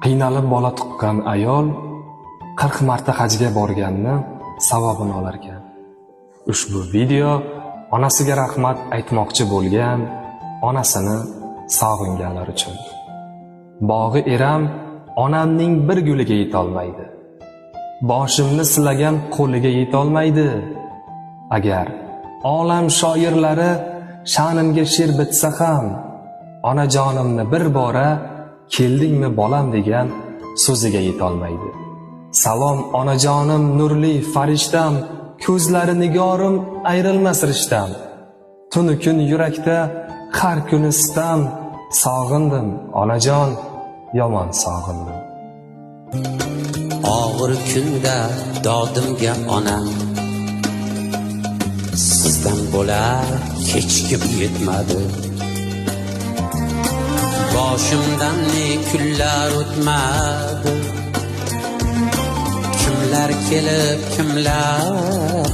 Qiynalib bola tuqqan ayol 40 marta hajga borganni savobini olar ekan. Ushbu video onasiga rahmat aytmoqchi bo'lgan, onasini sog'inganlar uchun. Bog'i eram onamning bir guliga yetolmaydi. Boshimni silagan qo'liga yetolmaydi. Agar olam shoirlari sha'nimga she'r bitsa ham, onajonimni bir bora keldingmi bolam degan so'ziga yetolmaydi. Salom onajonim nurli farishtam, ko'zlari nigorim ayrilmas rishtam. Tunu kun yurakda har kuni sitam, sog'indim onajon, yomon sog'indim. Og'ir kunda dodimga onam, sizdan bo'lar kechkim yetmadi. Boshimdan ne kunlar o'tmadi. Kimlar kelib kimlar